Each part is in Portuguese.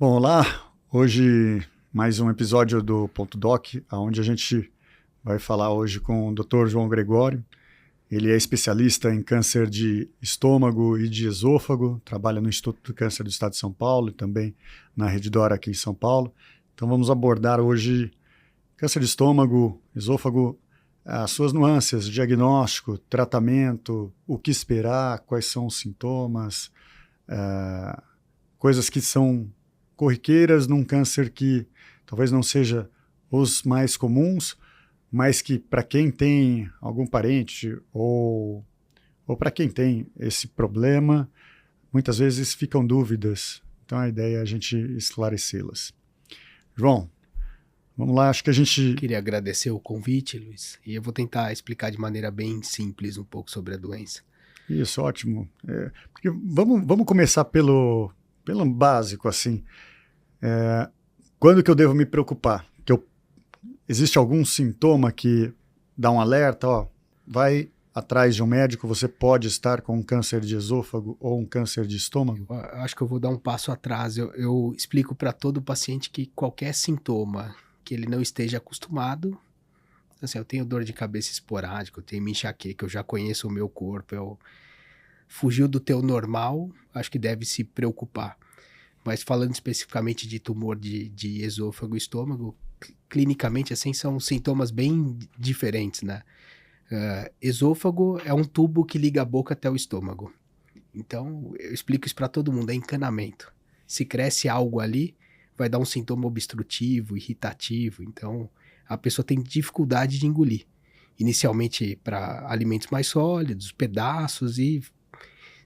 Bom, olá! Hoje mais um episódio do Ponto Doc, onde a gente vai falar hoje com o Dr. João Gregório. Ele é especialista em câncer de estômago e de esôfago, trabalha no Instituto do Câncer do Estado de São Paulo e também na Rede Dora aqui em São Paulo. Então vamos abordar hoje câncer de estômago, esôfago, as suas nuances, diagnóstico, tratamento, o que esperar, quais são os sintomas, coisas que são corriqueiras num câncer que talvez não seja os mais comuns, mas que para quem tem algum parente ou para quem tem esse problema, muitas vezes ficam dúvidas. Então a ideia é a gente esclarecê-las. João, vamos lá, acho que a gente... Queria agradecer o convite, Luiz, e eu vou tentar explicar de maneira bem simples um pouco sobre a doença. Isso, ótimo. Porque vamos começar pelo básico, assim. Quando que eu devo me preocupar? Existe algum sintoma que dá um alerta? Vai atrás de um médico, você pode estar com um câncer de esôfago ou um câncer de estômago? Eu acho que eu vou dar um passo atrás. Eu explico para todo paciente que qualquer sintoma que ele não esteja acostumado, assim, eu tenho dor de cabeça esporádica, eu tenho enxaqueca, eu já conheço o meu corpo, fugiu do teu normal, acho que deve se preocupar. Mas falando especificamente de tumor de esôfago e estômago, clinicamente, assim, são sintomas bem diferentes, né? Esôfago é um tubo que liga a boca até o estômago. Então, eu explico isso para todo mundo, é encanamento. Se cresce algo ali, vai dar um sintoma obstrutivo, irritativo. Então, a pessoa tem dificuldade de engolir. Inicialmente para alimentos mais sólidos, pedaços, e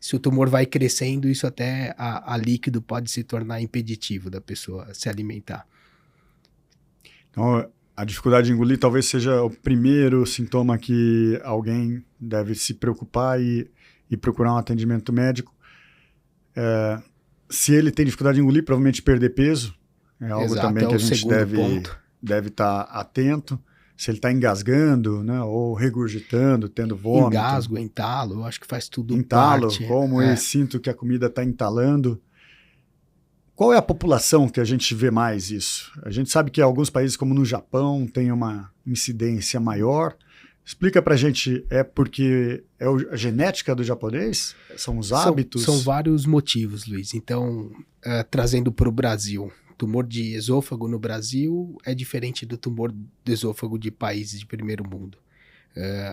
se o tumor vai crescendo, isso até a líquido pode se tornar impeditivo da pessoa se alimentar. Então, a dificuldade de engolir talvez seja o primeiro sintoma que alguém deve se preocupar e procurar um atendimento médico. Se ele tem dificuldade de engolir, provavelmente perder peso é algo também que a gente deve estar atento. Se ele está engasgando, né, ou regurgitando, tendo vômito. Engasgo, entalo, eu acho que faz tudo entalo, parte. Como eu sinto que a comida está entalando. Qual é a população que a gente vê mais isso? A gente sabe que alguns países, como no Japão, tem uma incidência maior. Explica pra gente, é porque é a genética do japonês? São os hábitos? São vários motivos, Luiz. Então, trazendo para o Brasil, tumor de esôfago no Brasil é diferente do tumor de esôfago de países de primeiro mundo.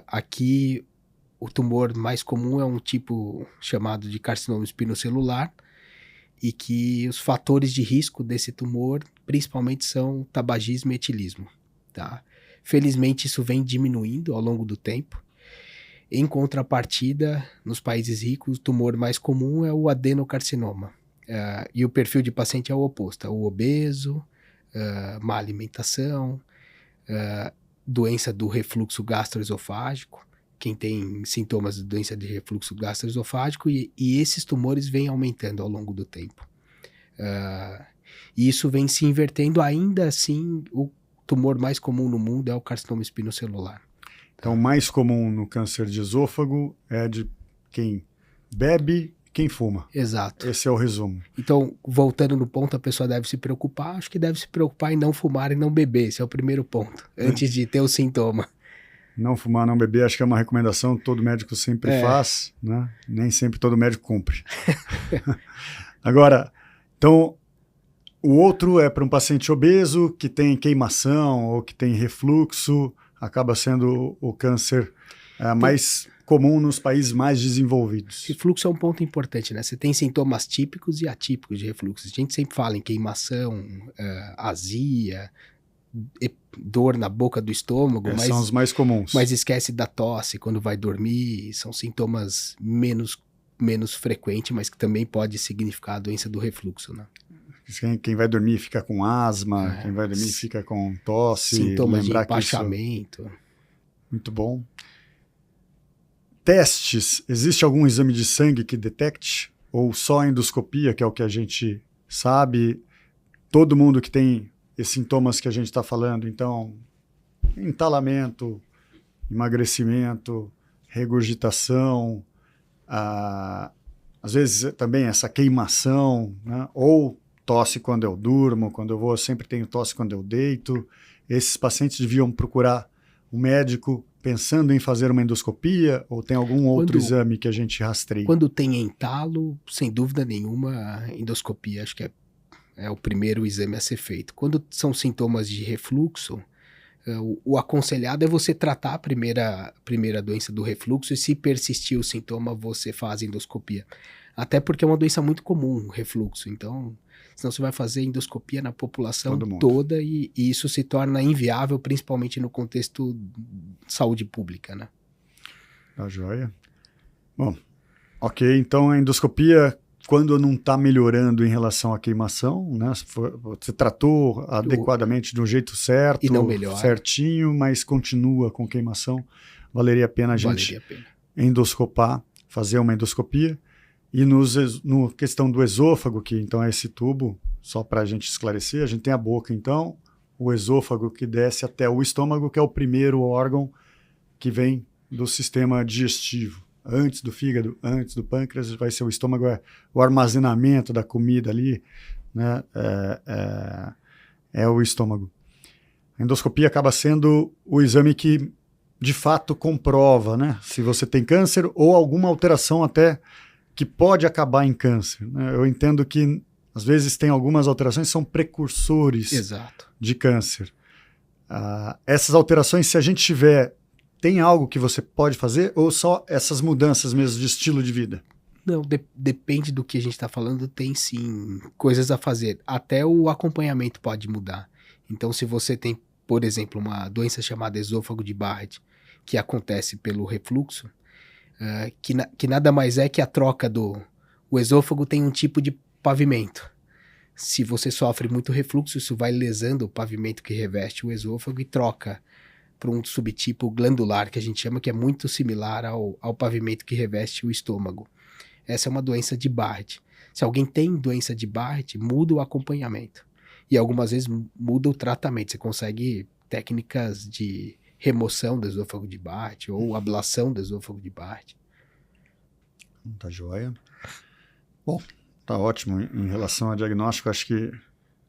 Aqui, o tumor mais comum é um tipo chamado de carcinoma espinocelular, e que os fatores de risco desse tumor principalmente são tabagismo e etilismo. Tá? Felizmente isso vem diminuindo ao longo do tempo. Em contrapartida, nos países ricos, o tumor mais comum é o adenocarcinoma. E o perfil de paciente é o oposto, é o obeso, má alimentação, doença do refluxo gastroesofágico, quem tem sintomas de doença de refluxo gastroesofágico, e esses tumores vêm aumentando ao longo do tempo. E isso vem se invertendo, ainda assim, o tumor mais comum no mundo é o carcinoma espinocelular. Então, o mais comum no câncer de esôfago é de quem bebe, quem fuma. Exato. Esse é o resumo. Então, voltando no ponto, a pessoa deve se preocupar, acho que deve se preocupar em não fumar e não beber, esse é o primeiro ponto, antes de ter o sintoma. Não fumar, não beber, acho que é uma recomendação que todo médico sempre faz, né? Nem sempre todo médico cumpre. Agora, então, o outro é para um paciente obeso que tem queimação ou que tem refluxo, acaba sendo o câncer mais comum nos países mais desenvolvidos. Refluxo é um ponto importante, né? Você tem sintomas típicos e atípicos de refluxo. A gente sempre fala em queimação, azia, dor na boca do estômago, mas são os mais comuns. Mas esquece da tosse quando vai dormir, são sintomas menos frequentes, mas que também pode significar a doença do refluxo, né? Quem vai dormir fica com asma, quem vai dormir fica com tosse. Sintomas de empachamento. Muito bom. Testes, existe algum exame de sangue que detecte? Ou só a endoscopia, que é o que a gente sabe? Todo mundo que tem esses sintomas que a gente está falando, então, entalamento, emagrecimento, regurgitação, às vezes também essa queimação, né? Ou tosse quando eu durmo, quando eu vou, eu sempre tenho tosse quando eu deito. Esses pacientes deviam procurar um médico pensando em fazer uma endoscopia ou tem algum outro exame que a gente rastreie? Quando tem entalo, sem dúvida nenhuma, a endoscopia acho que é o primeiro exame a ser feito. Quando são sintomas de refluxo, o aconselhado é você tratar a primeira doença do refluxo e se persistir o sintoma, você faz endoscopia. Até porque é uma doença muito comum, o refluxo. Então, senão você vai fazer endoscopia na população toda e isso se torna inviável, principalmente no contexto de saúde pública, né? Tá joia. Bom, ok, então a endoscopia, quando não está melhorando em relação à queimação, né? Você tratou adequadamente de um jeito certo, e não melhora, certinho, mas continua com queimação, valeria a pena a gente endoscopar, fazer uma endoscopia. E no questão do esôfago, que então é esse tubo, só para a gente esclarecer, a gente tem a boca, então, o esôfago que desce até o estômago, que é o primeiro órgão que vem do sistema digestivo. Antes do fígado, antes do pâncreas, vai ser o estômago, o armazenamento da comida ali, né? É o estômago. A endoscopia acaba sendo o exame que, de fato, comprova, né? Se você tem câncer ou alguma alteração até que pode acabar em câncer, né? Eu entendo que, às vezes, tem algumas alterações que são precursores de câncer. Essas alterações, se a gente tiver, tem algo que você pode fazer ou só essas mudanças mesmo de estilo de vida? Não, depende do que a gente está falando, tem sim coisas a fazer. Até o acompanhamento pode mudar. Então, se você tem, por exemplo, uma doença chamada esôfago de Barrett, que acontece pelo refluxo, que nada mais é que a troca o esôfago tem um tipo de pavimento. Se você sofre muito refluxo, isso vai lesando o pavimento que reveste o esôfago e troca para um subtipo glandular, que a gente chama, que é muito similar ao pavimento que reveste o estômago. Essa é uma doença de Barrett. Se alguém tem doença de Barrett, muda o acompanhamento. E algumas vezes muda o tratamento. Você consegue técnicas de remoção do esôfago de Barrett ou ablação do esôfago de Barrett. Tá joia. Bom, tá ótimo. Em relação ao diagnóstico, acho que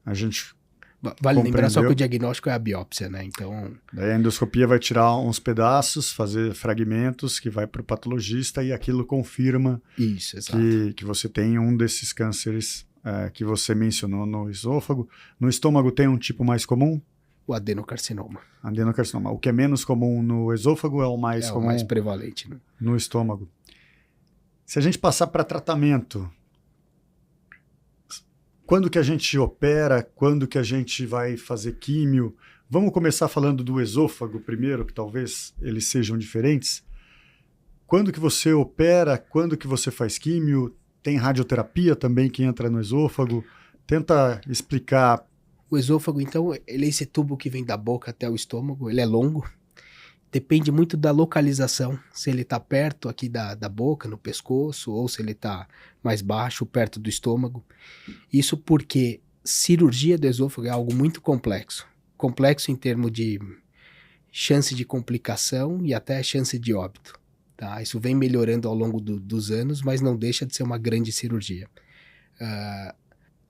a gente vale lembrar só que o diagnóstico é a biópsia, né? Então, daí a endoscopia vai tirar uns pedaços, fazer fragmentos que vai para o patologista e aquilo confirma que você tem um desses cânceres que você mencionou no esôfago. No estômago tem um tipo mais comum? O adenocarcinoma. Adenocarcinoma. O que é menos comum no esôfago é o mais comum. É o mais prevalente, né? No estômago. Se a gente passar para tratamento, quando que a gente opera, quando que a gente vai fazer químio? Vamos começar falando do esôfago primeiro, que talvez eles sejam diferentes. Quando que você opera, quando que você faz químio? Tem radioterapia também que entra no esôfago? Tenta explicar. O esôfago, então, ele é esse tubo que vem da boca até o estômago, ele é longo. Depende muito da localização, se ele está perto aqui da boca, no pescoço, ou se ele está mais baixo, perto do estômago. Isso porque cirurgia do esôfago é algo muito complexo. Complexo em termos de chance de complicação e até chance de óbito. Tá? Isso vem melhorando ao longo dos anos, mas não deixa de ser uma grande cirurgia.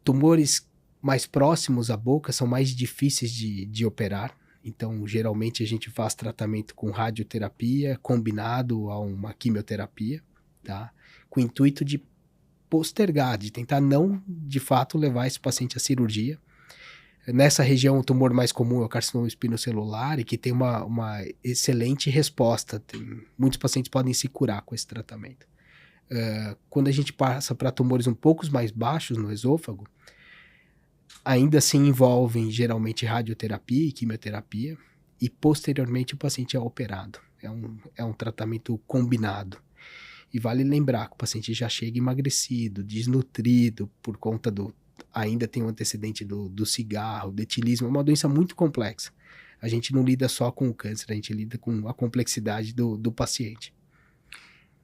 Tumores mais próximos à boca são mais difíceis de operar. Então, geralmente, a gente faz tratamento com radioterapia combinado a uma quimioterapia, tá? Com o intuito de postergar, de tentar não, de fato, levar esse paciente à cirurgia. Nessa região, o tumor mais comum é o carcinoma espinocelular e que tem uma excelente resposta. Muitos pacientes podem se curar com esse tratamento. Quando a gente passa para tumores um pouco mais baixos no esôfago, ainda assim envolvem geralmente radioterapia e quimioterapia e posteriormente o paciente é operado. É um tratamento combinado. E vale lembrar que o paciente já chega emagrecido, desnutrido por conta ainda tem um antecedente do cigarro, do etilismo, é uma doença muito complexa. A gente não lida só com o câncer, a gente lida com a complexidade do paciente.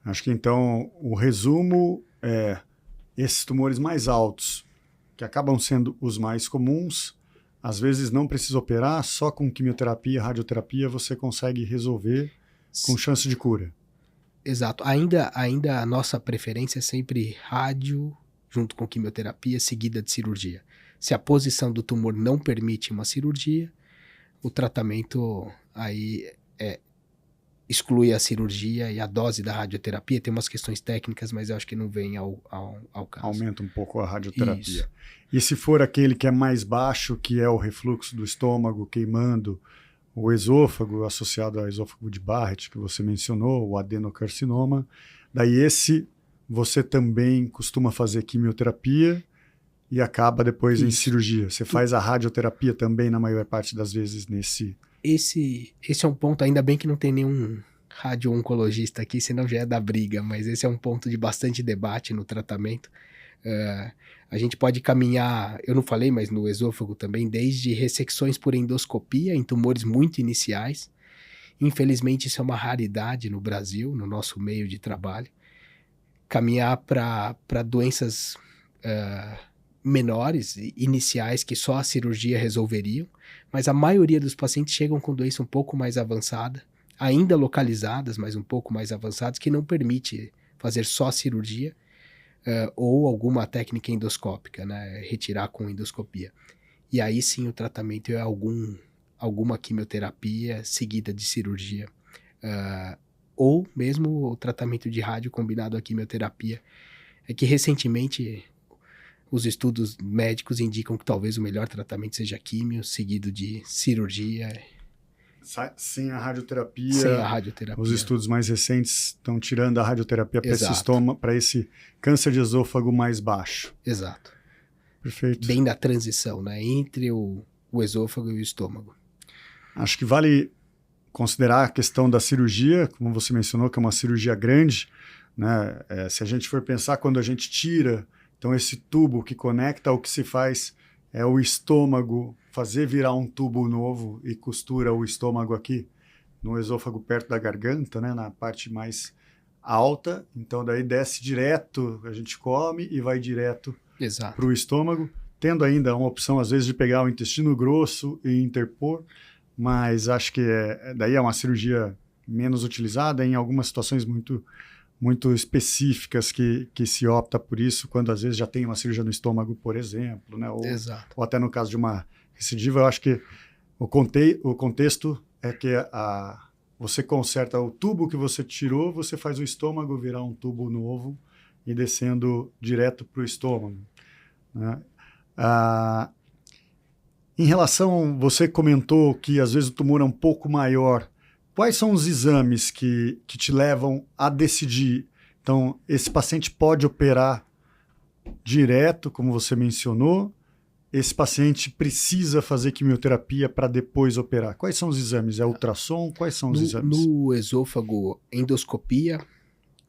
Acho que então o resumo é esses tumores mais altos, que acabam sendo os mais comuns, às vezes não precisa operar, só com quimioterapia, radioterapia você consegue resolver com chance de cura. Exato. Ainda a nossa preferência é sempre rádio junto com quimioterapia seguida de cirurgia. Se a posição do tumor não permite uma cirurgia, o tratamento aí exclui a cirurgia e a dose da radioterapia. Tem umas questões técnicas, mas eu acho que não vem ao caso. Aumenta um pouco a radioterapia. Isso. E se for aquele que é mais baixo, que é o refluxo do estômago queimando o esôfago, associado ao esôfago de Barrett, que você mencionou, o adenocarcinoma, daí esse você também costuma fazer quimioterapia e acaba depois em cirurgia. Você faz a radioterapia também na maior parte das vezes nesse... Esse é um ponto, ainda bem que não tem nenhum radio-oncologista aqui, senão já é da briga, mas esse é um ponto de bastante debate no tratamento. A gente pode caminhar, eu não falei, mas no esôfago também, desde ressecções por endoscopia em tumores muito iniciais. Infelizmente isso é uma raridade no Brasil, no nosso meio de trabalho. Caminhar para doenças menores, iniciais, que só a cirurgia resolveriam, mas a maioria dos pacientes chegam com doença um pouco mais avançada, ainda localizadas, mas um pouco mais avançadas, que não permite fazer só cirurgia ou alguma técnica endoscópica, né? Retirar com endoscopia. E aí sim o tratamento é alguma quimioterapia seguida de cirurgia, ou mesmo o tratamento de rádio combinado à quimioterapia. É que recentemente os estudos médicos indicam que talvez o melhor tratamento seja químio, seguido de cirurgia. Sem a radioterapia. Sem a radioterapia. Os estudos mais recentes estão tirando a radioterapia para esse câncer de esôfago mais baixo. Exato. Perfeito. Bem na transição, né? Entre o esôfago e o estômago. Acho que vale considerar a questão da cirurgia, como você mencionou, que é uma cirurgia grande, né? Se a gente for pensar, quando a gente tira, então esse tubo que conecta, o que se faz é o estômago fazer virar um tubo novo e costura o estômago aqui no esôfago perto da garganta, né? Na parte mais alta. Então daí desce direto, a gente come e vai direto para o estômago, tendo ainda uma opção às vezes de pegar o intestino grosso e interpor, mas acho que daí é uma cirurgia menos utilizada em algumas situações muito específicas que se opta por isso, quando às vezes já tem uma cirurgia no estômago, por exemplo, né? Ou até no caso de uma recidiva. Eu acho que o contexto é que você conserta o tubo que você tirou, você faz o estômago virar um tubo novo e descendo direto para o estômago, né? Em relação, você comentou que às vezes o tumor é um pouco maior. Quais são os exames que te levam a decidir? Então, esse paciente pode operar direto, como você mencionou. Esse paciente precisa fazer quimioterapia para depois operar. Quais são os exames? É ultrassom? Quais são os exames? No esôfago, endoscopia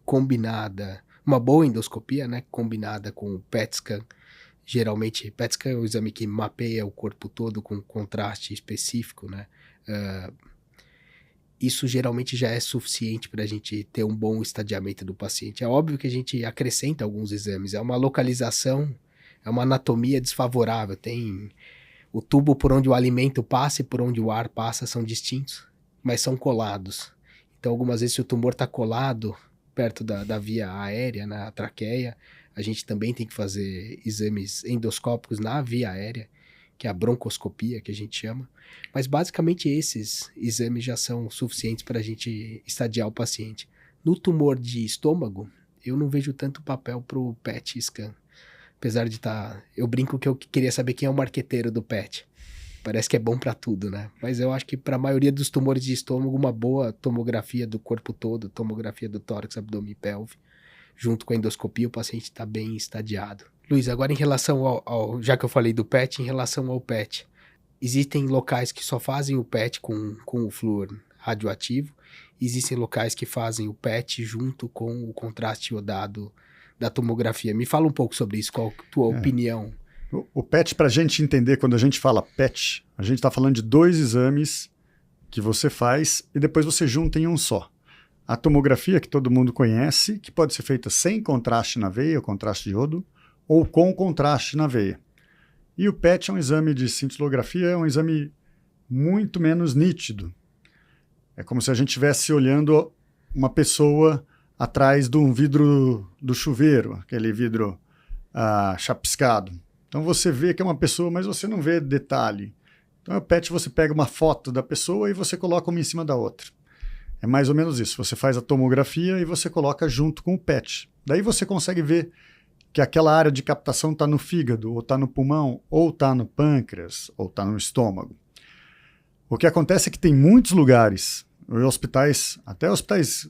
combinada, uma boa endoscopia, né, combinada com o PET scan. Geralmente, PET scan é o exame que mapeia o corpo todo com contraste específico, né? Isso geralmente já é suficiente para a gente ter um bom estadiamento do paciente. É óbvio que a gente acrescenta alguns exames, é uma localização, é uma anatomia desfavorável, tem o tubo por onde o alimento passa e por onde o ar passa são distintos, mas são colados. Então algumas vezes se o tumor está colado perto da via aérea, na traqueia, a gente também tem que fazer exames endoscópicos na via aérea, que é a broncoscopia, que a gente chama. Mas basicamente esses exames já são suficientes para a gente estadiar o paciente. No tumor de estômago, eu não vejo tanto papel para o PET scan. Apesar de eu brinco que eu queria saber quem é o marqueteiro do PET. Parece que é bom para tudo, né? Mas eu acho que para a maioria dos tumores de estômago, uma boa tomografia do corpo todo, tomografia do tórax, abdômen e pelve, junto com a endoscopia, o paciente está bem estadiado. Luiz, agora em relação já que eu falei do PET, em relação ao PET, existem locais que só fazem o PET com o flúor radioativo, existem locais que fazem o PET junto com o contraste iodado da tomografia. Me fala um pouco sobre isso, qual a tua opinião? O PET, para a gente entender, quando a gente fala PET, a gente está falando de 2 exames que você faz e depois você junta em um só. A tomografia, que todo mundo conhece, que pode ser feita sem contraste na veia, o contraste de iodo, ou com contraste na veia. E o PET é um exame de cintilografia, é um exame muito menos nítido. É como se a gente estivesse olhando uma pessoa atrás de um vidro do chuveiro, aquele vidro chapiscado. Então você vê que é uma pessoa, mas você não vê detalhe. Então o PET você pega uma foto da pessoa e você coloca uma em cima da outra. É mais ou menos isso. Você faz a tomografia e você coloca junto com o PET. Daí você consegue ver que aquela área de captação está no fígado, ou está no pulmão, ou está no pâncreas, ou está no estômago. O que acontece é que tem muitos lugares, hospitais, até hospitais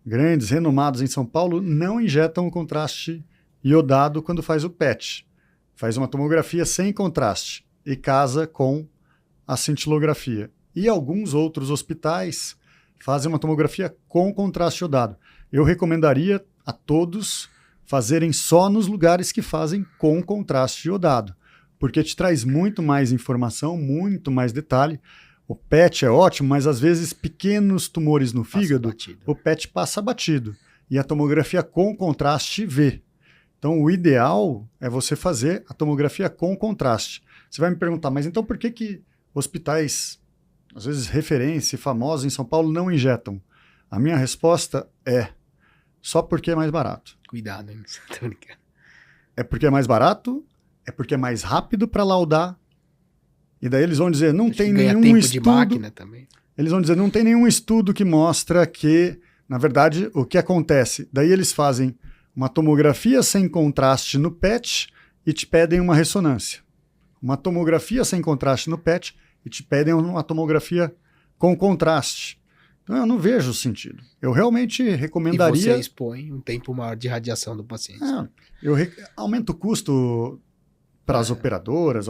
grandes, renomados em São Paulo, não injetam o contraste iodado quando faz o PET. Faz uma tomografia sem contraste e casa com a cintilografia. E alguns outros hospitais fazem uma tomografia com contraste iodado. Eu recomendaria a todos fazerem só nos lugares que fazem com contraste iodado, porque te traz muito mais informação, muito mais detalhe. O PET é ótimo, mas às vezes pequenos tumores no fígado, o PET passa batido. E a tomografia com contraste vê. Então o ideal é você fazer a tomografia com contraste. Você vai me perguntar, mas então por que hospitais, às vezes referência, famosos em São Paulo, não injetam? A minha resposta é só porque é mais barato. Cuidado, hein? É porque é mais barato, é porque é mais rápido para laudar. E daí eles vão dizer, não tem nenhum estudo. De máquina também. Eles vão dizer, não tem nenhum estudo que mostra que, na verdade, o que acontece. Daí eles fazem uma tomografia sem contraste no PET e te pedem uma ressonância. Uma tomografia sem contraste no PET e te pedem uma tomografia com contraste. Então eu não vejo sentido. Eu realmente recomendaria... E você expõe um tempo maior de radiação do paciente. Aumenta o custo para as operadoras,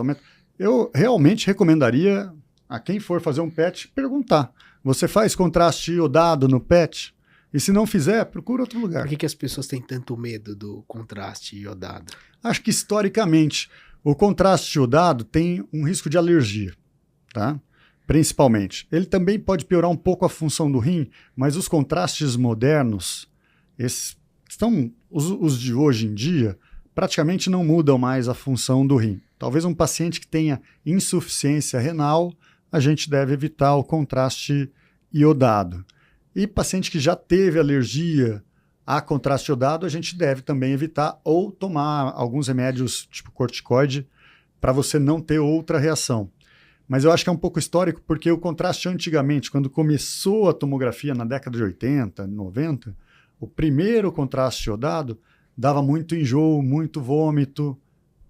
eu realmente recomendaria a quem for fazer um PET perguntar. Você faz contraste iodado no PET? E se não fizer, procura outro lugar. Por que as pessoas têm tanto medo do contraste iodado? Acho que historicamente o contraste iodado tem um risco de alergia, tá? Principalmente. Ele também pode piorar um pouco a função do rim, mas os contrastes modernos, os de hoje em dia, praticamente não mudam mais a função do rim. Talvez um paciente que tenha insuficiência renal, a gente deve evitar o contraste iodado. E paciente que já teve alergia a contraste iodado, a gente deve também evitar ou tomar alguns remédios tipo corticoide para você não ter outra reação. Mas eu acho que é um pouco histórico porque o contraste antigamente, quando começou a tomografia na década de 80, 90, o primeiro contraste iodado dava muito enjoo, muito vômito,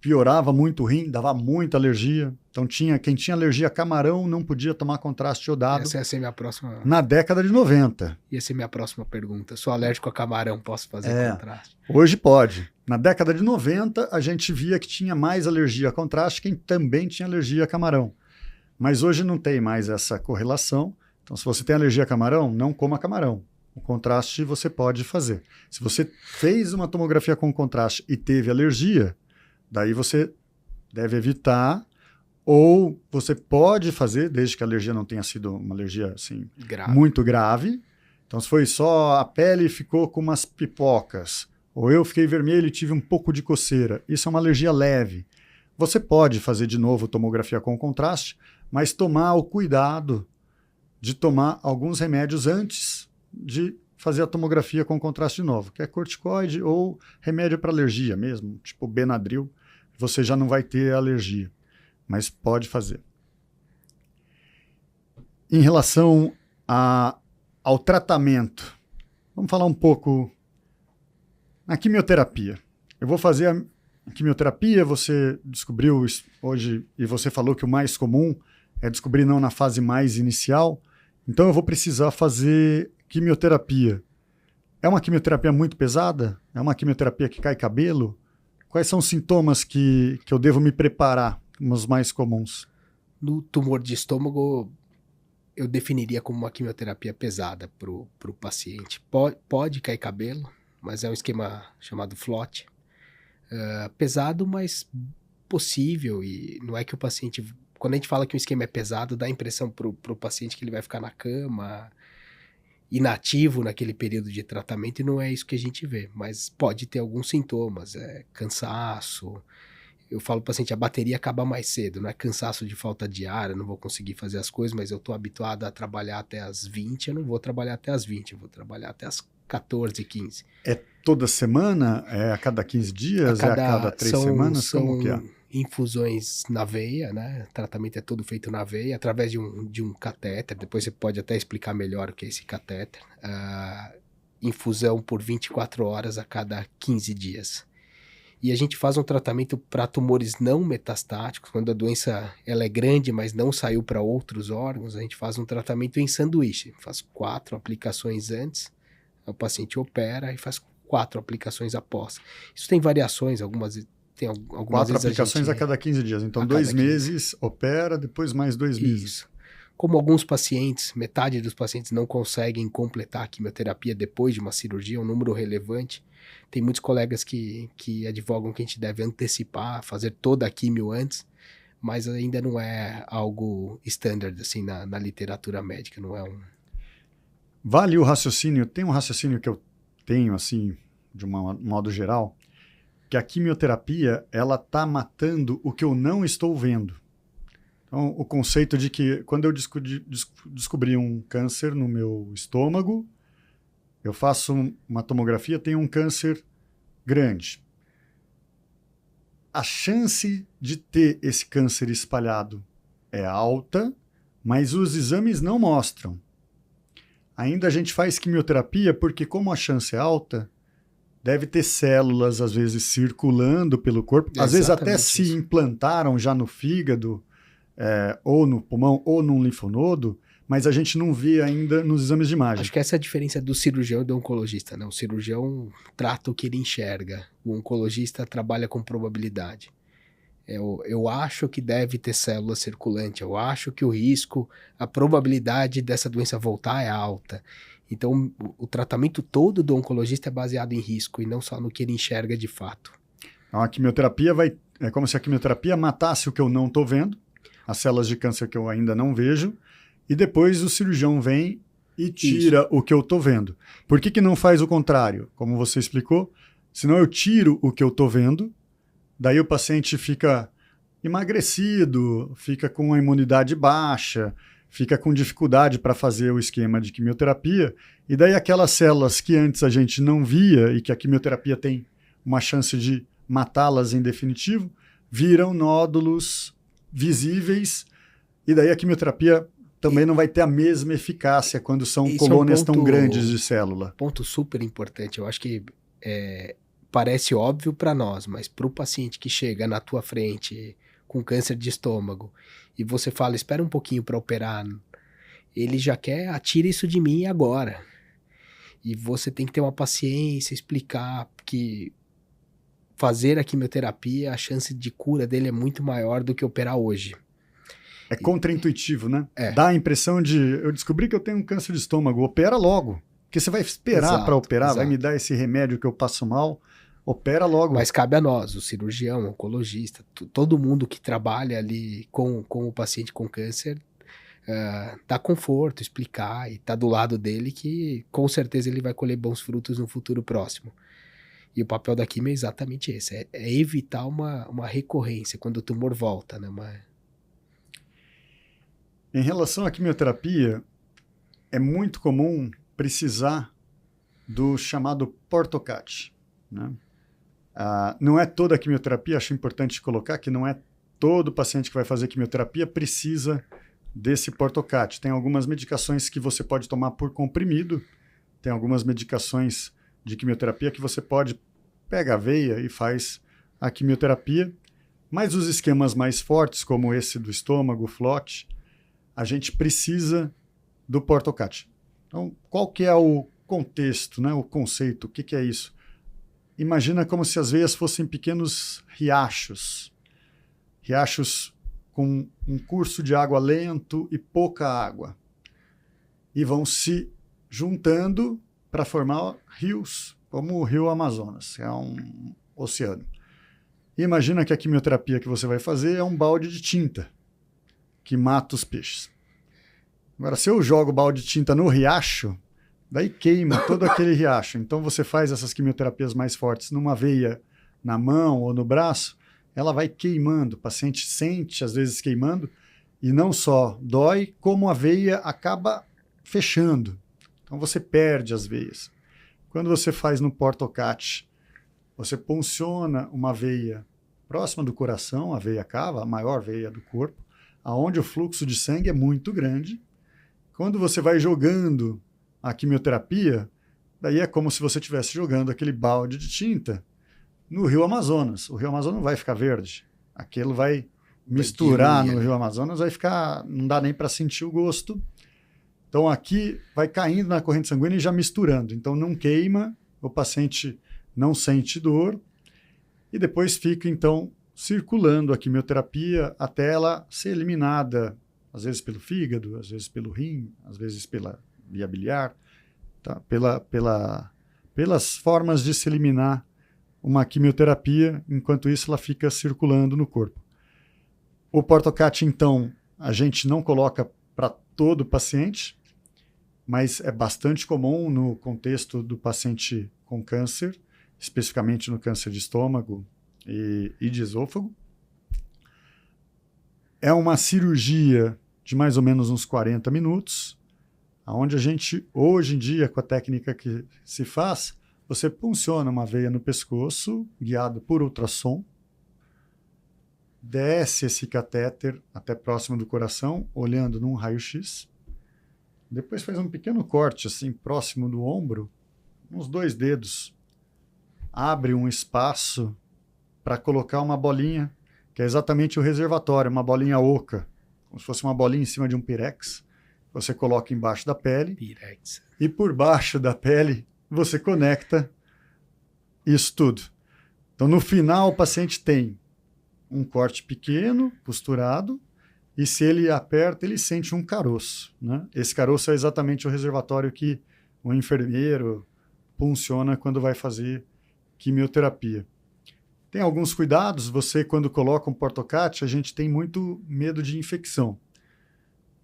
piorava muito o rim, dava muita alergia. Então quem tinha alergia a camarão não podia tomar contraste iodado. Essa ia ser minha próxima... Na década de 90. Ia ser minha próxima pergunta. Sou alérgico a camarão, posso fazer contraste? Hoje pode. Na década de 90, a gente via que tinha mais alergia a contraste quem também tinha alergia a camarão. Mas hoje não tem mais essa correlação. Então, se você tem alergia a camarão, não coma camarão. O contraste você pode fazer. Se você fez uma tomografia com contraste e teve alergia, daí você deve evitar, ou você pode fazer, desde que a alergia não tenha sido uma alergia assim, muito grave. Então, se foi só a pele ficou com umas pipocas, ou eu fiquei vermelho e tive um pouco de coceira, isso é uma alergia leve. Você pode fazer de novo tomografia com contraste, mas tomar o cuidado de tomar alguns remédios antes de fazer a tomografia com contraste de novo, que é corticoide ou remédio para alergia mesmo, tipo Benadryl, você já não vai ter alergia, mas pode fazer. Em relação ao tratamento, vamos falar um pouco na quimioterapia. Eu vou fazer a quimioterapia, você descobriu hoje, e você falou que o mais comum é descobrir não na fase mais inicial, então eu vou precisar fazer quimioterapia. É uma quimioterapia muito pesada? É uma quimioterapia que cai cabelo? Quais são os sintomas que eu devo me preparar, os mais comuns? No tumor de estômago, eu definiria como uma quimioterapia pesada para o paciente. Pode cair cabelo, mas é um esquema chamado FLOT. Pesado, mas possível, e não é que o paciente... Quando a gente fala que o esquema é pesado, dá a impressão para o paciente que ele vai ficar na cama, inativo naquele período de tratamento, e não é isso que a gente vê, mas pode ter alguns sintomas, cansaço. Eu falo para o paciente, a bateria acaba mais cedo, não é cansaço de falta de ar, eu não vou conseguir fazer as coisas, mas eu estou habituado a trabalhar até as 20, eu não vou trabalhar até as 20, eu vou trabalhar até as 14, 15. É toda semana? É a cada 15 dias? É a cada 3 semanas? Como que é? infusões na veia, né? O tratamento é todo feito na veia, através de um catéter. Depois você pode até explicar melhor o que é esse catéter. Infusão por 24 horas a cada 15 dias. E a gente faz um tratamento para tumores não metastáticos, quando a doença ela é grande, mas não saiu para outros órgãos, a gente faz um tratamento em sanduíche. Faz 4 aplicações antes, o paciente opera e faz 4 aplicações após. Isso tem variações, algumas 4 aplicações a cada 15 dias. Então, 2 meses opera, depois mais 2 meses. Isso. Como alguns pacientes, metade dos pacientes não conseguem completar a quimioterapia depois de uma cirurgia, um número relevante. Tem muitos colegas que advogam que a gente deve antecipar, fazer toda a quimio antes, mas ainda não é algo standard assim, na literatura médica, não é um... Vale o raciocínio, tem um raciocínio que eu tenho, assim, de um modo geral, que a quimioterapia, ela está matando o que eu não estou vendo. Então, o conceito de que quando eu descobri um câncer no meu estômago, eu faço uma tomografia, tem um câncer grande. A chance de ter esse câncer espalhado é alta, mas os exames não mostram. Ainda a gente faz quimioterapia porque, como a chance é alta, deve ter células, às vezes, circulando pelo corpo. Às vezes até se implantaram já no fígado, ou no pulmão, ou num linfonodo, mas a gente não vê ainda nos exames de imagem. Acho que essa é a diferença do cirurgião e do oncologista, né? O cirurgião trata o que ele enxerga, o oncologista trabalha com probabilidade. Eu acho que deve ter célula circulante, eu acho que o risco, a probabilidade dessa doença voltar é alta. Então, o tratamento todo do oncologista é baseado em risco e não só no que ele enxerga de fato. A quimioterapia é como se a quimioterapia matasse o que eu não estou vendo, as células de câncer que eu ainda não vejo, e depois o cirurgião vem e tira o que eu estou vendo. Por que não faz o contrário? Como você explicou, senão eu tiro o que eu estou vendo, daí o paciente fica emagrecido, fica com a imunidade baixa, fica com dificuldade para fazer o esquema de quimioterapia, e daí aquelas células que antes a gente não via e que a quimioterapia tem uma chance de matá-las em definitivo, viram nódulos visíveis, e daí a quimioterapia também não vai ter a mesma eficácia quando são colônias tão grandes de célula. Ponto super importante, eu acho que parece óbvio para nós, mas para o paciente que chega na tua frente com câncer de estômago e você fala, espera um pouquinho para operar, ele já quer, atira isso de mim agora. E você tem que ter uma paciência, explicar que fazer a quimioterapia, a chance de cura dele é muito maior do que operar hoje. É contraintuitivo, né? Dá a impressão de, eu descobri que eu tenho um câncer de estômago, opera logo. Porque você vai esperar para operar, vai me dar esse remédio que eu passo mal, opera logo. Mas cabe a nós, o cirurgião, o oncologista, todo mundo que trabalha ali com o paciente com câncer, dar conforto, explicar e estar do lado dele que com certeza ele vai colher bons frutos no futuro próximo. E o papel da quimio é exatamente esse, é evitar uma recorrência quando o tumor volta, né? Em relação à quimioterapia, é muito comum precisar do chamado Portocat, né? Não é toda a quimioterapia, acho importante colocar que não é todo paciente que vai fazer quimioterapia precisa desse Portocat. Tem algumas medicações que você pode tomar por comprimido, tem algumas medicações de quimioterapia que você pode pegar a veia e faz a quimioterapia, mas os esquemas mais fortes, como esse do estômago, o FLOT, a gente precisa do Portocat. Então, qual que é o contexto, né, o conceito, o que é isso? Imagina como se as veias fossem pequenos riachos, riachos com um curso de água lento e pouca água, e vão se juntando para formar rios, como o rio Amazonas, que é um oceano. E imagina que a quimioterapia que você vai fazer é um balde de tinta, que mata os peixes. Agora, se eu jogo o balde de tinta no riacho, daí queima todo aquele riacho. Então, você faz essas quimioterapias mais fortes numa veia na mão ou no braço, ela vai queimando. O paciente sente, às vezes, queimando, e não só dói, como a veia acaba fechando. Então, você perde as veias. Quando você faz no Portocat, você punciona uma veia próxima do coração, a veia cava, a maior veia do corpo, aonde o fluxo de sangue é muito grande. Quando você vai jogando a quimioterapia, daí é como se você estivesse jogando aquele balde de tinta no Rio Amazonas. O Rio Amazonas não vai ficar verde. Aquilo vai misturar no Rio Amazonas, vai ficar, não dá nem para sentir o gosto. Então aqui vai caindo na corrente sanguínea e já misturando. Então não queima, o paciente não sente dor e depois fica então circulando a quimioterapia até ela ser eliminada, às vezes pelo fígado, às vezes pelo rim, às vezes pela via biliar, tá? Pelas formas de se eliminar uma quimioterapia, enquanto isso ela fica circulando no corpo. O Portocat, então, a gente não coloca para todo paciente, mas é bastante comum no contexto do paciente com câncer, especificamente no câncer de estômago e de esôfago. É uma cirurgia de mais ou menos uns 40 minutos, onde a gente, hoje em dia, com a técnica que se faz, você punciona uma veia no pescoço, guiado por ultrassom, desce esse catéter até próximo do coração, olhando num raio-x, depois faz um pequeno corte, assim, próximo do ombro, uns 2 dedos, abre um espaço para colocar uma bolinha, que é exatamente o reservatório, uma bolinha oca, como se fosse uma bolinha em cima de um pirex, você coloca embaixo da pele, Pirex. E por baixo da pele você conecta isso tudo. Então, no final, o paciente tem um corte pequeno, costurado, e se ele aperta, ele sente um caroço, né? Esse caroço é exatamente o reservatório que o enfermeiro punciona quando vai fazer quimioterapia. Tem alguns cuidados. Você, quando coloca um Portocat, a gente tem muito medo de infecção.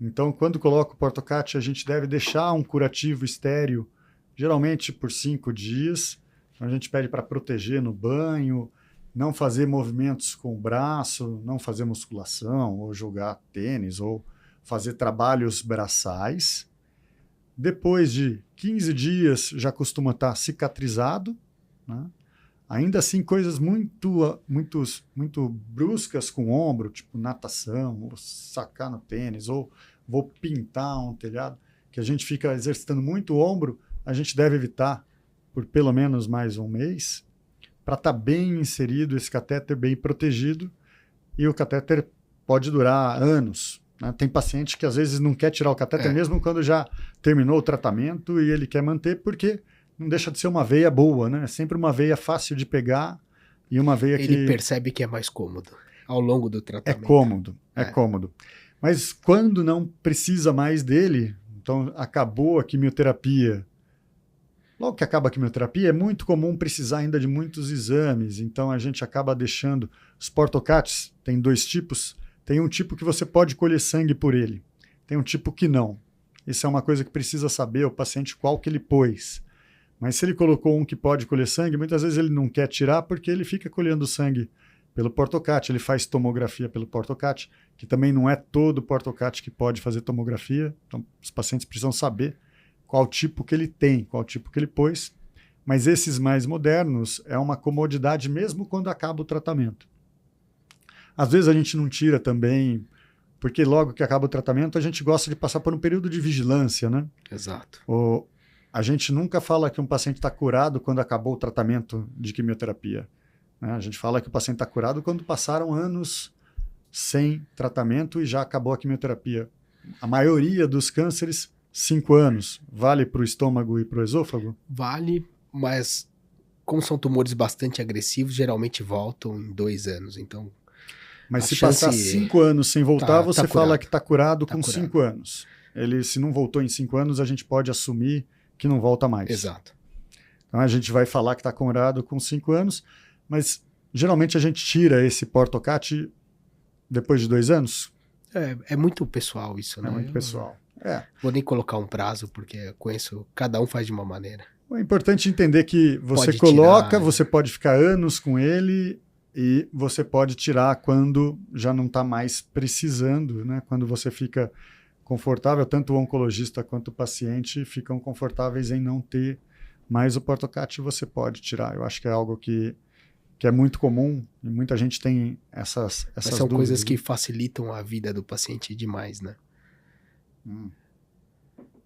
Então, quando coloca o Portocat, a gente deve deixar um curativo estéreo, geralmente por 5 dias. A gente pede para proteger no banho, não fazer movimentos com o braço, não fazer musculação, ou jogar tênis, ou fazer trabalhos braçais. Depois de 15 dias, já costuma estar cicatrizado, né? Ainda assim, coisas muito bruscas com o ombro, tipo natação, ou sacar no tênis, ou vou pintar um telhado, que a gente fica exercitando muito o ombro, a gente deve evitar por pelo menos mais um mês, para estar bem inserido, esse catéter bem protegido, e o catéter pode durar anos, né? Tem paciente que às vezes não quer tirar o catéter, mesmo quando já terminou o tratamento, e ele quer manter, porque não deixa de ser uma veia boa, né? É sempre uma veia fácil de pegar e uma veia Ele percebe que é mais cômodo ao longo do tratamento. É cômodo. Mas quando não precisa mais dele, então acabou a quimioterapia. Logo que acaba a quimioterapia, é muito comum precisar ainda de muitos exames, então a gente acaba deixando. Os Portocats tem 2 tipos. Tem um tipo que você pode colher sangue por ele. Tem um tipo que não. Isso é uma coisa que precisa saber o paciente qual que ele pôs. Mas se ele colocou um que pode colher sangue, muitas vezes ele não quer tirar porque ele fica colhendo sangue pelo Portocat, ele faz tomografia pelo Portocat, que também não é todo Portocat que pode fazer tomografia, então os pacientes precisam saber qual tipo que ele tem, qual tipo que ele pôs, mas esses mais modernos é uma comodidade mesmo quando acaba o tratamento. Às vezes a gente não tira também, porque logo que acaba o tratamento a gente gosta de passar por um período de vigilância, né? Exato. A gente nunca fala que um paciente está curado quando acabou o tratamento de quimioterapia, né? A gente fala que o paciente está curado quando passaram anos sem tratamento e já acabou a quimioterapia. A maioria dos cânceres, 5 anos. Vale para o estômago e para o esôfago? Vale, mas como são tumores bastante agressivos, geralmente voltam em 2 anos. Então, mas se passar 5 anos sem voltar, você fala que está curado com 5 anos. Ele, se não voltou em 5 anos, a gente pode assumir que não volta mais. Exato. Então a gente vai falar que está curado com 5 anos, mas geralmente a gente tira esse Portocat depois de 2 anos. É muito pessoal isso, né? É muito pessoal. Vou nem colocar um prazo, porque eu conheço, cada um faz de uma maneira. É importante entender que você coloca, você pode ficar anos com ele e você pode tirar quando já não está mais precisando, né? Quando você fica confortável, tanto o oncologista quanto o paciente ficam confortáveis em não ter mais o Portocat, você pode tirar. Eu acho que é algo que que é muito comum e muita gente tem essas Mas são dúvidas, coisas né? que facilitam a vida do paciente demais, né?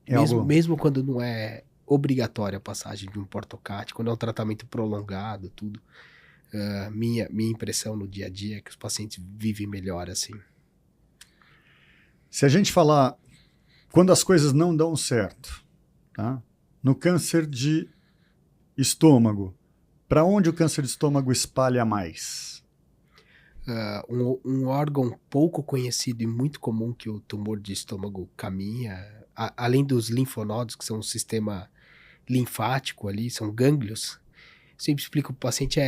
É algo... Mesmo quando não é obrigatória a passagem de um portocate, quando é um tratamento prolongado, tudo. Minha impressão no dia a dia é que os pacientes vivem melhor assim. Se a gente falar quando as coisas não dão certo, tá? No câncer de estômago, para onde o câncer de estômago espalha mais? Um órgão pouco conhecido e muito comum que o tumor de estômago caminha, além dos linfonodos, que são um sistema linfático ali, são gânglios. Sempre explico para o paciente,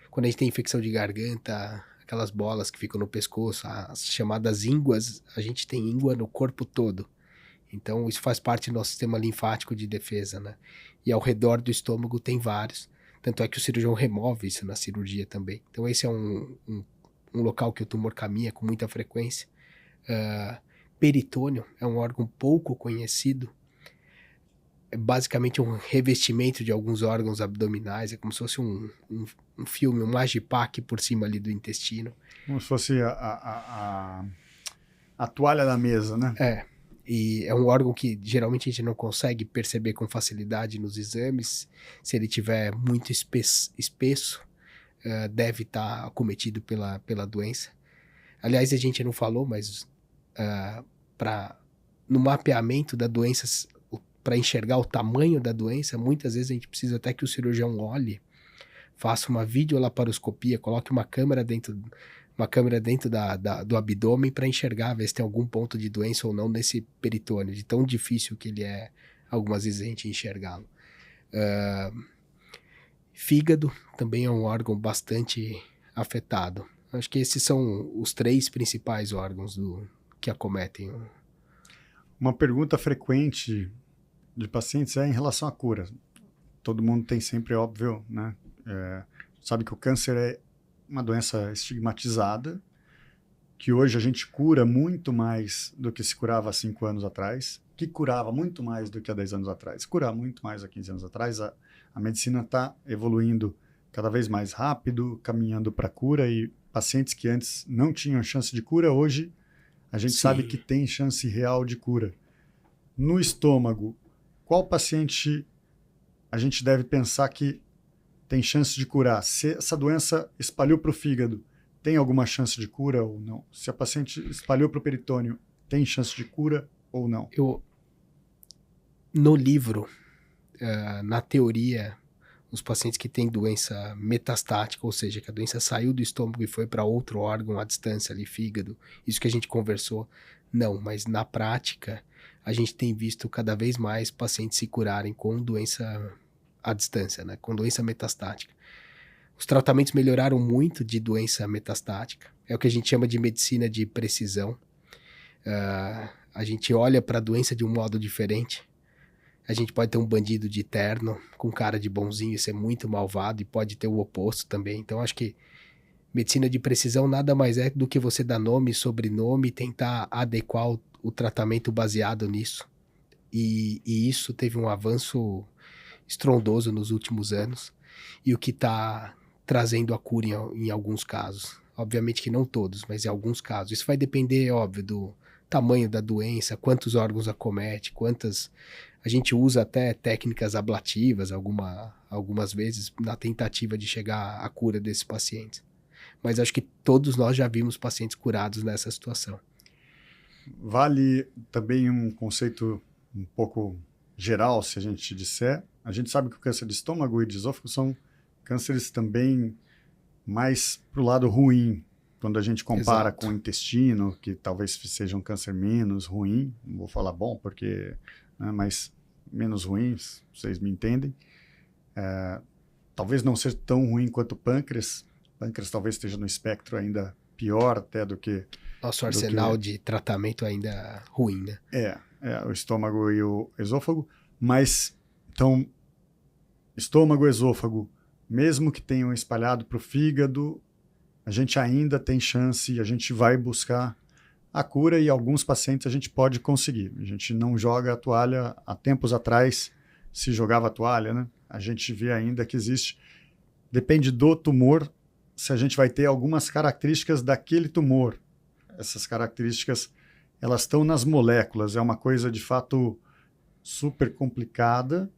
quando a gente tem infecção de garganta, aquelas bolas que ficam no pescoço, as chamadas ínguas, a gente tem íngua no corpo todo. Então, isso faz parte do nosso sistema linfático de defesa, né? E ao redor do estômago tem vários. Tanto é que o cirurgião remove isso na cirurgia também. Então, esse é um local que o tumor caminha com muita frequência. Peritônio é um órgão pouco conhecido. É basicamente um revestimento de alguns órgãos abdominais. É como se fosse um filme, um agipaque por cima ali do intestino. Como se fosse a toalha da mesa, né? E é um órgão que geralmente a gente não consegue perceber com facilidade nos exames. Se ele tiver muito espesso, deve estar acometido pela doença. Aliás, a gente não falou, mas no mapeamento da doença, para enxergar o tamanho da doença, muitas vezes a gente precisa até que o cirurgião olhe, faça uma videolaparoscopia, coloque uma câmera dentro do abdômen para enxergar, ver se tem algum ponto de doença ou não nesse peritônio, de tão difícil que ele é, algumas vezes a gente enxergá-lo. Fígado também é um órgão bastante afetado. Acho que esses são os 3 principais órgãos que acometem. Uma pergunta frequente de pacientes é em relação à cura. Todo mundo tem sempre, óbvio, né? Sabe que o câncer é uma doença estigmatizada, que hoje a gente cura muito mais do que se curava há 5 anos atrás, que curava muito mais do que há 10 anos atrás, cura muito mais há 15 anos atrás. A medicina está evoluindo cada vez mais rápido, caminhando para a cura, e pacientes que antes não tinham chance de cura, hoje a gente sabe que tem chance real de cura. No estômago, qual paciente a gente deve pensar que tem chance de curar? Se essa doença espalhou para o fígado, tem alguma chance de cura ou não? Se a paciente espalhou para o peritônio, tem chance de cura ou não? No livro, na teoria, os pacientes que têm doença metastática, ou seja, que a doença saiu do estômago e foi para outro órgão à distância, ali, fígado, isso que a gente conversou, não, mas na prática, a gente tem visto cada vez mais pacientes se curarem com doença à distância, né, com doença metastática. Os tratamentos melhoraram muito de doença metastática, é o que a gente chama de medicina de precisão. A gente olha para a doença de um modo diferente. A gente pode ter um bandido de terno com cara de bonzinho e ser muito malvado, e pode ter o oposto também. Então, acho que medicina de precisão nada mais é do que você dar nome e sobrenome e tentar adequar o tratamento baseado nisso. E isso teve um avanço estrondoso nos últimos anos, e o que está trazendo a cura em alguns casos. Obviamente que não todos, mas em alguns casos. Isso vai depender, óbvio, do tamanho da doença, quantos órgãos acomete, a gente usa até técnicas ablativas algumas vezes na tentativa de chegar à cura desses pacientes. Mas acho que todos nós já vimos pacientes curados nessa situação. Vale também um conceito um pouco geral, se a gente disser. A gente sabe que o câncer de estômago e de esôfago são cânceres também mais para o lado ruim, quando a gente compara com o intestino, que talvez seja um câncer menos ruim. Não vou falar bom, porque... mas menos ruins, vocês me entendem. Talvez não seja tão ruim quanto o pâncreas. O pâncreas talvez esteja no espectro ainda pior até do que... Nosso arsenal de tratamento ainda é ruim, né? O estômago e o esôfago. Mas, então, estômago e esôfago, mesmo que tenham espalhado para o fígado, a gente ainda tem chance, a gente vai buscar a cura, e alguns pacientes a gente pode conseguir. A gente não joga a toalha. Há tempos atrás se jogava a toalha, né? A gente vê ainda que existe depende do tumor, se a gente vai ter algumas características daquele tumor. Essas características, elas estão nas moléculas. É uma coisa, de fato, super complicada,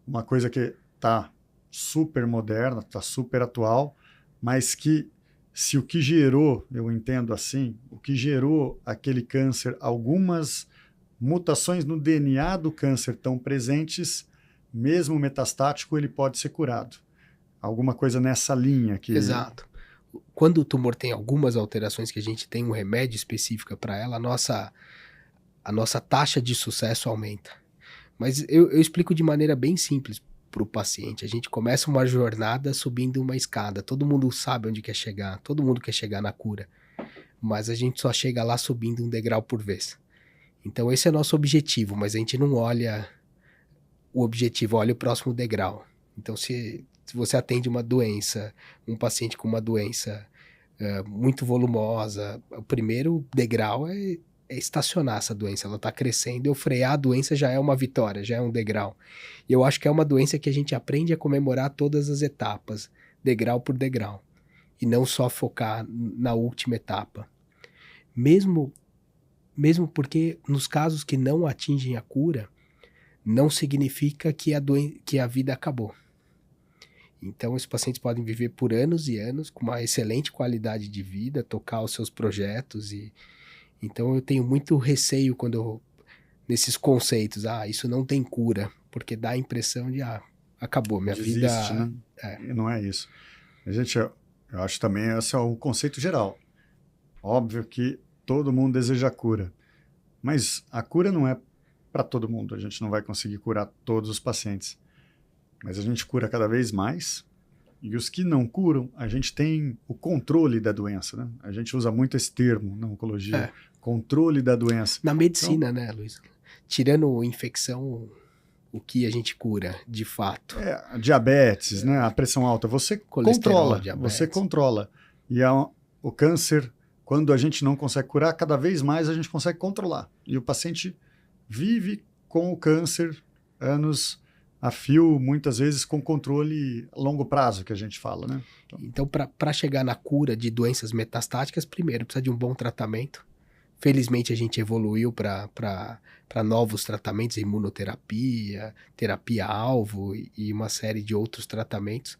uma coisa que está super moderna, está super atual, mas que, se o que gerou, eu entendo assim, o que gerou aquele câncer, algumas mutações no DNA do câncer estão presentes, mesmo metastático, ele pode ser curado. Alguma coisa nessa linha que... Exato. Quando o tumor tem algumas alterações que a gente tem um remédio específico para ela, a nossa taxa de sucesso aumenta. Mas eu explico de maneira bem simples para o paciente. A gente começa uma jornada subindo uma escada. Todo mundo sabe onde quer chegar, todo mundo quer chegar na cura. Mas a gente só chega lá subindo um degrau por vez. Então esse é nosso objetivo, mas a gente não olha o objetivo, olha o próximo degrau. Então se você atende uma doença, um paciente com uma doença muito volumosa, o primeiro degrau é estacionar essa doença, ela está crescendo, eu frear a doença já é uma vitória, já é um degrau. E eu acho que é uma doença que a gente aprende a comemorar todas as etapas, degrau por degrau, e não só focar na última etapa. Mesmo porque nos casos que não atingem a cura, não significa que a vida acabou. Então, esses pacientes podem viver por anos e anos, com uma excelente qualidade de vida, tocar os seus projetos. Então, eu tenho muito receio nesses conceitos, isso não tem cura, porque dá a impressão de, acabou, minha Desiste, vida... né? E não é isso. Gente, eu acho também esse é o conceito geral. Óbvio que todo mundo deseja a cura, mas a cura não é para todo mundo, a gente não vai conseguir curar todos os pacientes. Mas a gente cura cada vez mais, e os que não curam, a gente tem o controle da doença, né? A gente usa muito esse termo na oncologia, controle da doença. Na medicina, então, né, Luiz? Tirando infecção, o que a gente cura, de fato? A diabetes, né? A pressão alta, você controla, diabetes. Você controla. E o câncer, quando a gente não consegue curar, cada vez mais a gente consegue controlar. E o paciente vive com o câncer anos a fio, muitas vezes com controle a longo prazo, que a gente fala, né? Então para chegar na cura de doenças metastáticas, primeiro precisa de um bom tratamento. Felizmente a gente evoluiu para novos tratamentos, imunoterapia, terapia-alvo e uma série de outros tratamentos.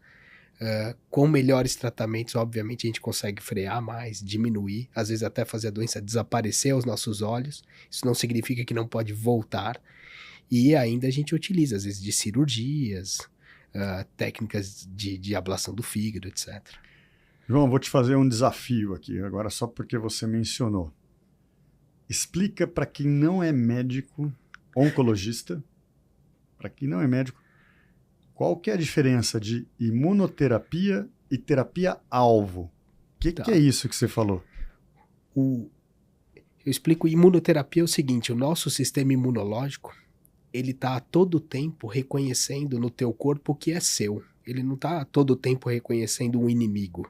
Com melhores tratamentos, obviamente, a gente consegue frear mais, diminuir, às vezes até fazer a doença desaparecer aos nossos olhos. Isso não significa que não pode voltar. E ainda a gente utiliza, às vezes, de cirurgias, técnicas de ablação do fígado, etc. João, vou te fazer um desafio aqui, agora só porque você mencionou. Explica para quem não é médico, oncologista, para quem não é médico, qual que é a diferença de imunoterapia e terapia-alvo? O que é isso que você falou? Eu explico, imunoterapia é o seguinte, o nosso sistema imunológico, ele está a todo tempo reconhecendo no teu corpo o que é seu. Ele não está a todo tempo reconhecendo um inimigo.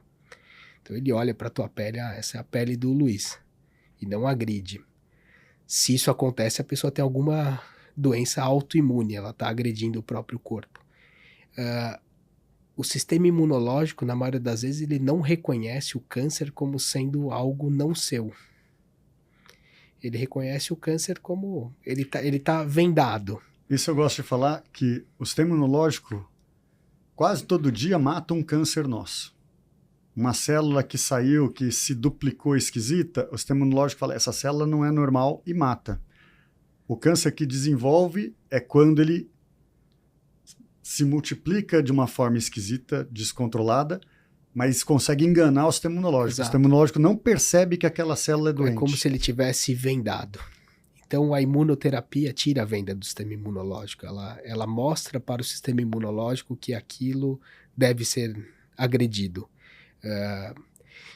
Então ele olha para a tua pele, essa é a pele do Luiz, e não agride. Se isso acontece, a pessoa tem alguma doença autoimune, ela está agredindo o próprio corpo. O sistema imunológico, na maioria das vezes, ele não reconhece o câncer como sendo algo não seu. Ele reconhece o câncer como... Ele tá vendado. Isso eu gosto de falar, que o sistema imunológico quase todo dia mata um câncer nosso. Uma célula que saiu, que se duplicou esquisita, o sistema imunológico fala, essa célula não é normal e mata. O câncer que desenvolve é quando ele se multiplica de uma forma esquisita, descontrolada, mas consegue enganar o sistema imunológico. Exato. O sistema imunológico não percebe que aquela célula é doente. É como se ele tivesse vendado. Então, a imunoterapia tira a venda do sistema imunológico. Ela mostra para o sistema imunológico que aquilo deve ser agredido.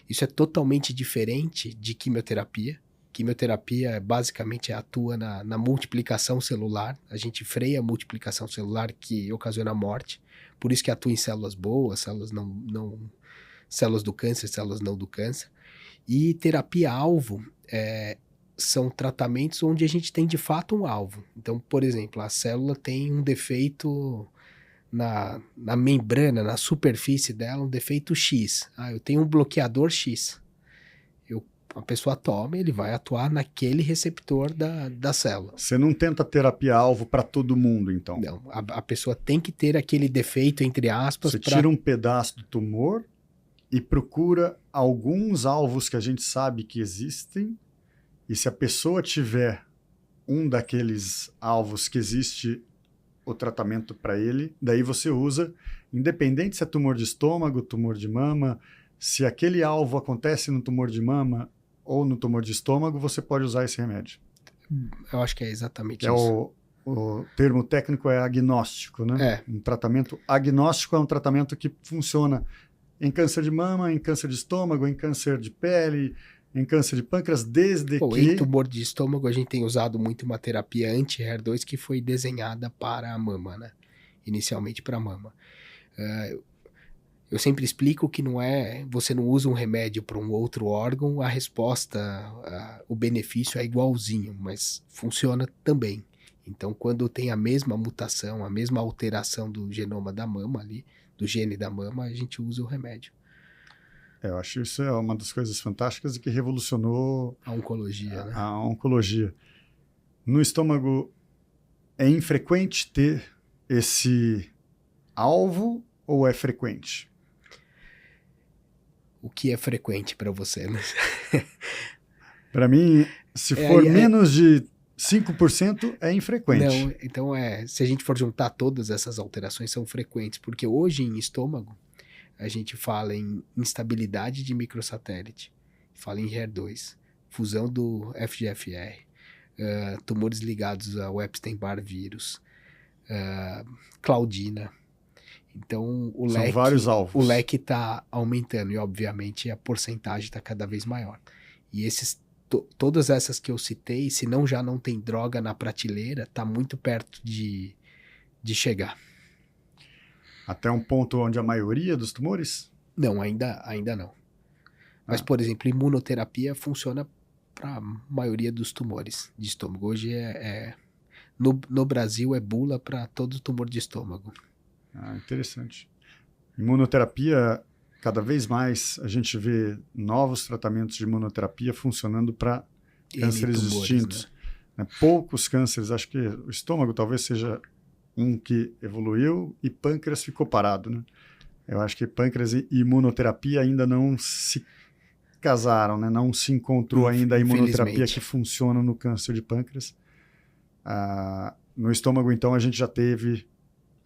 Isso é totalmente diferente de quimioterapia. Quimioterapia basicamente atua na multiplicação celular. A gente freia a multiplicação celular que ocasiona a morte. Por isso que atua em células boas, células células do câncer, células não do câncer. E terapia-alvo são tratamentos onde a gente tem de fato um alvo. Então, por exemplo, a célula tem um defeito na membrana, na superfície dela, um defeito X. Eu tenho um bloqueador X. A pessoa toma, ele vai atuar naquele receptor da célula. Você não tenta terapia-alvo para todo mundo, então? Não, a pessoa tem que ter aquele defeito, entre aspas. Você tira um pedaço do tumor e procura alguns alvos que a gente sabe que existem, e se a pessoa tiver um daqueles alvos que existe o tratamento para ele, daí você usa, independente se é tumor de estômago, tumor de mama, se aquele alvo acontece no tumor de mama ou no tumor de estômago, você pode usar esse remédio. Eu acho que é exatamente isso. O termo técnico é agnóstico, né? Um tratamento agnóstico é um tratamento que funciona em câncer de mama, em câncer de estômago, em câncer de pele, em câncer de pâncreas, desde que... Em tumor de estômago, a gente tem usado muito uma terapia anti-HER2 que foi desenhada para a mama, né? Inicialmente para a mama. Eu sempre explico que você não usa um remédio para um outro órgão, a resposta, o benefício é igualzinho, mas funciona também. Então, quando tem a mesma mutação, a mesma alteração do genoma da mama ali, do gene da mama, a gente usa o remédio. Eu acho isso é uma das coisas fantásticas e que revolucionou a oncologia, né? A oncologia. No estômago, é infrequente ter esse alvo ou é frequente? O que é frequente para você, né? Para mim, se for menos de 5%, é infrequente. Não, então se a gente for juntar todas essas alterações, são frequentes, porque hoje em estômago, a gente fala em instabilidade de microsatélite, fala em HER2, fusão do FGFR, tumores ligados ao Epstein-Barr vírus, Claudina. Então, são vários alvos. O leque está aumentando e, obviamente, a porcentagem está cada vez maior. E todas essas que eu citei, se não já não tem droga na prateleira, está muito perto de chegar. Até um ponto onde a maioria dos tumores? Não, ainda não. Mas, por exemplo, imunoterapia funciona para a maioria dos tumores de estômago. Hoje no Brasil é bula para todo tumor de estômago. Interessante. Imunoterapia, cada vez mais a gente vê novos tratamentos de imunoterapia funcionando para cânceres distintos. Né? Poucos cânceres, acho que o estômago talvez seja um que evoluiu e pâncreas ficou parado, né? Eu acho que pâncreas e imunoterapia ainda não se casaram, né? Não se encontrou ainda a imunoterapia que funciona no câncer de pâncreas. No estômago, então, a gente já teve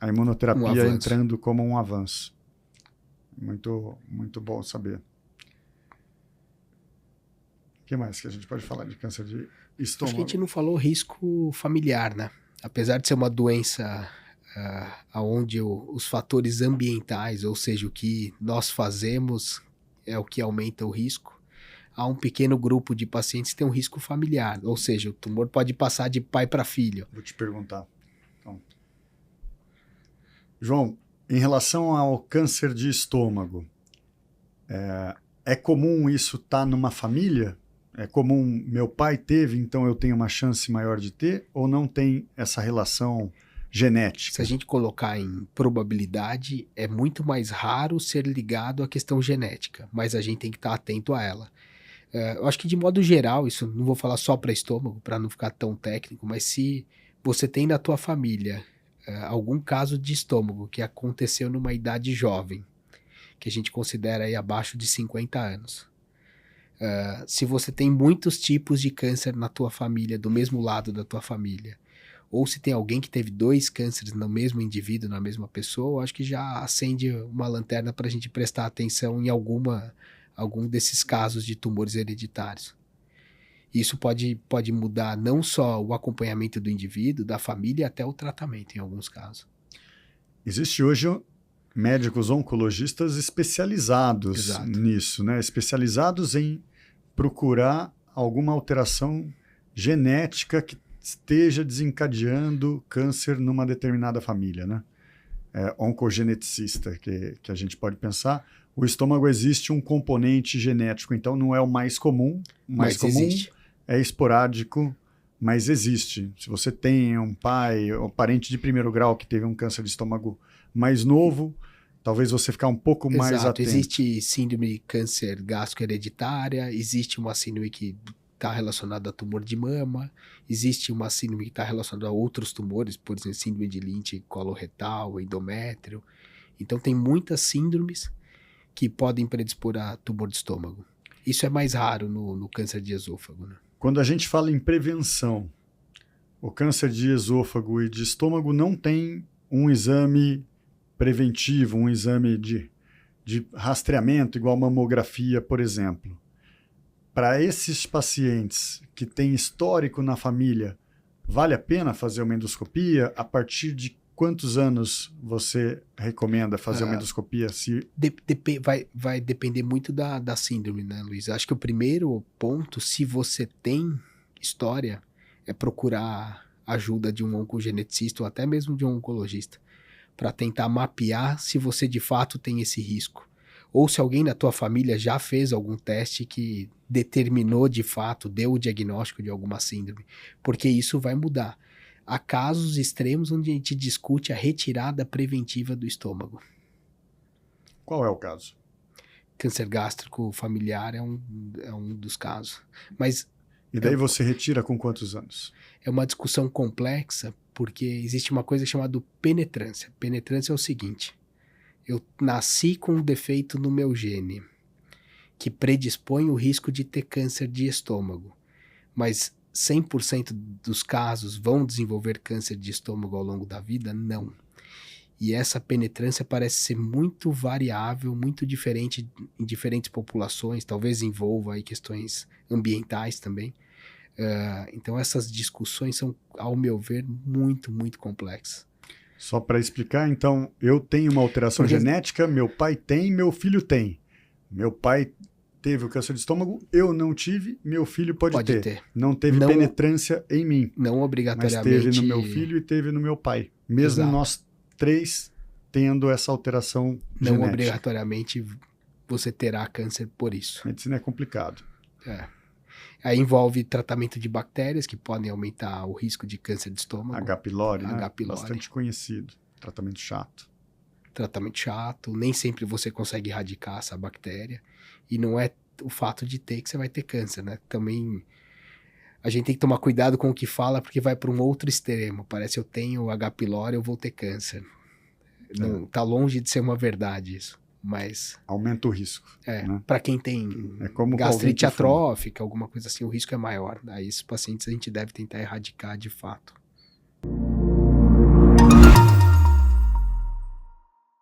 a imunoterapia entrando como um avanço. Muito, muito bom saber. O que mais que a gente pode falar de câncer de estômago? Acho que a gente não falou risco familiar, né? Apesar de ser uma doença onde os fatores ambientais, ou seja, o que nós fazemos é o que aumenta o risco, há um pequeno grupo de pacientes que tem um risco familiar, ou seja, o tumor pode passar de pai para filho. Vou te perguntar. Então, João, em relação ao câncer de estômago, é comum isso estar numa família? É comum meu pai teve, então eu tenho uma chance maior de ter? Ou não tem essa relação genética? Se a gente colocar em probabilidade, é muito mais raro ser ligado à questão genética, mas a gente tem que estar atento a ela. Eu acho que de modo geral, isso não vou falar só para estômago, para não ficar tão técnico, mas se você tem na tua família algum caso de estômago que aconteceu numa idade jovem, que a gente considera aí abaixo de 50 anos, se você tem muitos tipos de câncer na tua família, do mesmo lado da tua família, ou se tem alguém que teve 2 cânceres no mesmo indivíduo, na mesma pessoa, eu acho que já acende uma lanterna para a gente prestar atenção em algum desses casos de tumores hereditários. Isso pode mudar não só o acompanhamento do indivíduo, da família, até o tratamento em alguns casos. Existe hoje médicos oncologistas especializados nisso, né? Especializados em procurar alguma alteração genética que esteja desencadeando câncer numa determinada família, né? Oncogeneticista, que a gente pode pensar. O estômago existe um componente genético, então não é o mais comum. O mais comum existe. É esporádico, mas existe. Se você tem um pai ou parente de primeiro grau que teve um câncer de estômago mais novo, talvez você ficar um pouco mais Exato. atento. Existe síndrome de câncer gástrico hereditária, existe uma síndrome que está relacionada a tumor de mama, existe uma síndrome que está relacionada a outros tumores, por exemplo, síndrome de Lynch, coloretal, endométrio. Então tem muitas síndromes que podem predispor a tumor de estômago. Isso é mais raro no câncer de esôfago, né? Quando a gente fala em prevenção, o câncer de esôfago e de estômago não tem um exame preventivo, um exame de rastreamento, igual mamografia, por exemplo. Para esses pacientes que têm histórico na família, vale a pena fazer uma endoscopia? A partir de quantos anos você recomenda fazer uma endoscopia? Vai depender muito da síndrome, né, Luiz? Acho que o primeiro ponto, se você tem história, é procurar ajuda de um oncogeneticista ou até mesmo de um oncologista, para tentar mapear se você de fato tem esse risco. Ou se alguém da tua família já fez algum teste que determinou de fato, deu o diagnóstico de alguma síndrome, porque isso vai mudar. Há casos extremos onde a gente discute a retirada preventiva do estômago. Qual é o caso? Câncer gástrico familiar é um dos casos. Mas e daí você retira com quantos anos? É uma discussão complexa, porque existe uma coisa chamada penetrância. Penetrância é o seguinte: eu nasci com um defeito no meu gene que predispõe o risco de ter câncer de estômago, mas 100% dos casos vão desenvolver câncer de estômago ao longo da vida? Não. E essa penetrância parece ser muito variável, muito diferente em diferentes populações, talvez envolva aí questões ambientais também. Então essas discussões são, ao meu ver, muito, muito complexas. Só para explicar, então, eu tenho uma alteração genética, meu pai tem, meu filho tem. Meu pai teve o câncer de estômago, eu não tive, meu filho pode ter. Não teve penetrância em mim. Não obrigatoriamente. Mas teve no meu filho e teve no meu pai. Mesmo Exato. Nós três tendo essa alteração genética. Não obrigatoriamente você terá câncer por isso. Medicina é complicado. Aí envolve tratamento de bactérias que podem aumentar o risco de câncer de estômago. H. pylori, né? H. pylori. Bastante conhecido. Tratamento chato. Tratamento chato. Nem sempre você consegue erradicar essa bactéria. E não é o fato de ter que você vai ter câncer, né? Também a gente tem que tomar cuidado com o que fala, porque vai para um outro extremo. Parece eu tenho H. pylori, eu vou ter câncer. Não, tá longe de ser uma verdade isso. Mas aumenta o risco. Né? Para quem tem gastrite atrófica, alguma coisa assim, o risco é maior. Aí esses pacientes a gente deve tentar erradicar de fato.